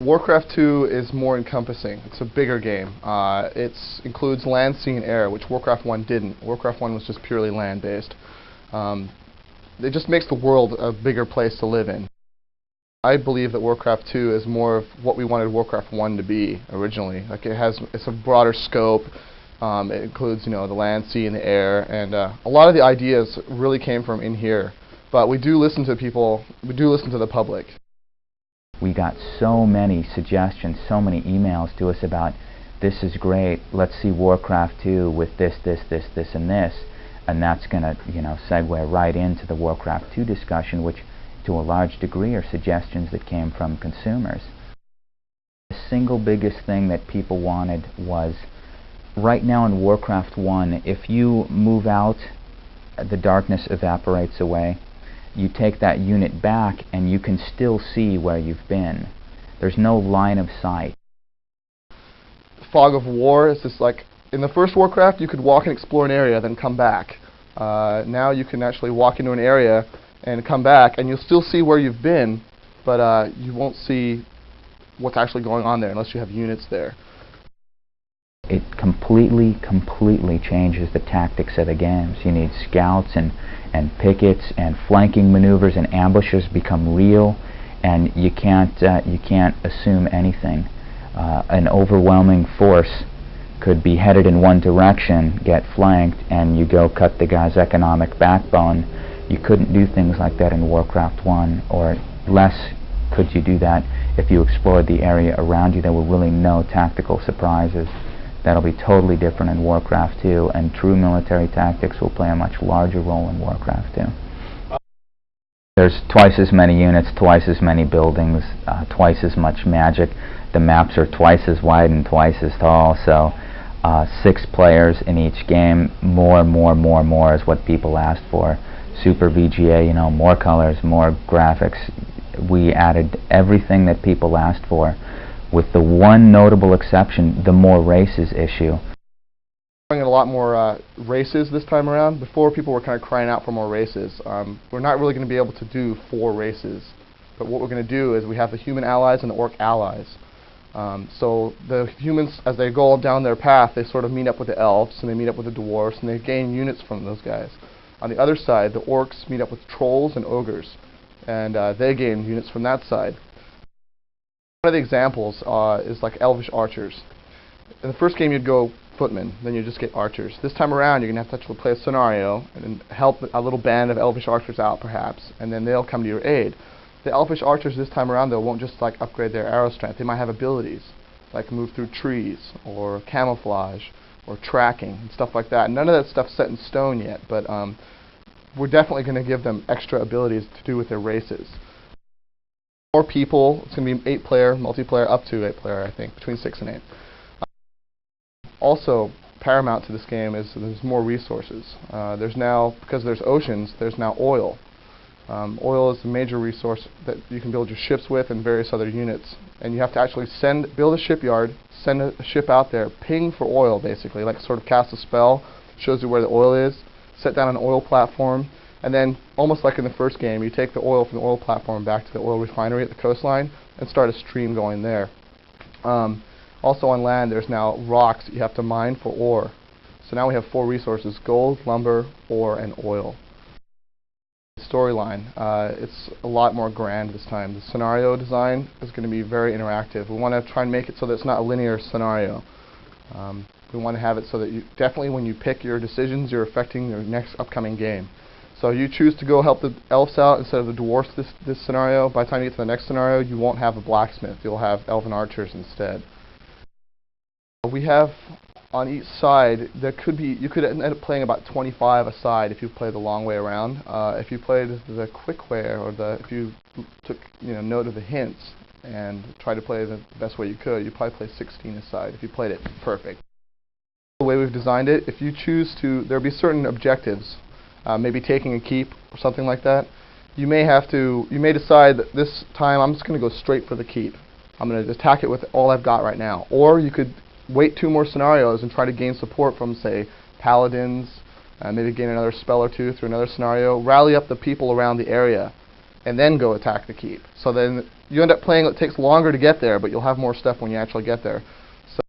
Warcraft 2 is more encompassing. It's a bigger game. It includes land, sea, and air, which Warcraft 1 didn't. Warcraft 1 was just purely land-based. It just makes the world a bigger place to live in. I believe that Warcraft 2 is more of what we wanted Warcraft 1 to be originally. Like it's a broader scope. It includes, the land, sea, and the air, and a lot of the ideas really came from in here. But we do listen to people. We do listen to the public. We got so many suggestions, so many emails to us about, this is great, let's see Warcraft 2 with this, and this. And that's going to, segue right into the Warcraft 2 discussion, which to a large degree are suggestions that came from consumers. The single biggest thing that people wanted was, right now in Warcraft 1, if you move out, the darkness evaporates away. You take that unit back and you can still see where you've been. There's no line of sight. Fog of War is just like, in the first Warcraft you could walk and explore an area then come back. Now you can actually walk into an area and come back and you'll still see where you've been, but you won't see what's actually going on there unless you have units there. It completely changes the tactics of the games. You need scouts and pickets and flanking maneuvers, and ambushes become real, and you can't assume anything. An overwhelming force could be headed in one direction, get flanked, and you go cut the guy's economic backbone. You couldn't do things like that in Warcraft 1, or less could you do that if you explored the area around you. There were really no tactical surprises. That'll be totally different in Warcraft 2, and true military tactics will play a much larger role in Warcraft 2. There's twice as many units, twice as many buildings, twice as much magic. The maps are twice as wide and twice as tall, so 6 players in each game. More is what people asked for. Super VGA, more colors, more graphics. We added everything that people asked for, with the one notable exception, the more races issue. Bringing a lot more races this time around. Before, people were kind of crying out for more races. We're not really going to be able to do 4 races, but what we're going to do is we have the human allies and the orc allies. So the humans, as they go down their path, they sort of meet up with the elves, and they meet up with the dwarves, and they gain units from those guys. On the other side, the orcs meet up with trolls and ogres, and they gain units from that side. One of the examples is like elvish archers. In the first game you'd go footmen, then you just get archers. This time around you're going to have to actually play a scenario and help a little band of elvish archers out perhaps, and then they'll come to your aid. The elvish archers this time around though won't just like upgrade their arrow strength. They might have abilities like move through trees or camouflage or tracking and stuff like that. None of that stuff's set in stone yet, but we're definitely going to give them extra abilities to do with their races. More people, it's going to be 8-player, multiplayer, up to 8-player, I think, between 6 and 8. Also, paramount to this game is there's more resources. There's now, because there's oceans, there's now oil. Oil is a major resource that you can build your ships with and various other units. And you have to actually build a shipyard, send a ship out there, ping for oil basically, like sort of cast a spell, shows you where the oil is, set down an oil platform, and then, almost like in the first game, you take the oil from the oil platform back to the oil refinery at the coastline and start a stream going there. Also on land, there's now rocks that you have to mine for ore. So now we have 4 resources: gold, lumber, ore, and oil. Storyline, it's a lot more grand this time. The scenario design is going to be very interactive. We want to try and make it so that it's not a linear scenario. We want to have it so that definitely when you pick your decisions, you're affecting your next upcoming game. So you choose to go help the elves out instead of the dwarfs this scenario. By the time you get to the next scenario, you won't have a blacksmith. You'll have elven archers instead. We have on each side, you could end up playing about 25 a side if you play the long way around. If you played the quick way, or if you took note of the hints and tried to play the best way you could, you'd probably play 16 a side if you played it perfect. The way we've designed it, if you choose to, there'll be certain objectives. Maybe taking a keep or something like that. You may decide that this time I'm just going to go straight for the keep. I'm going to attack it with all I've got right now. Or you could wait 2 more scenarios and try to gain support from, say, paladins, maybe gain another spell or 2 through another scenario, rally up the people around the area, and then go attack the keep. So then you end up playing, it takes longer to get there, but you'll have more stuff when you actually get there.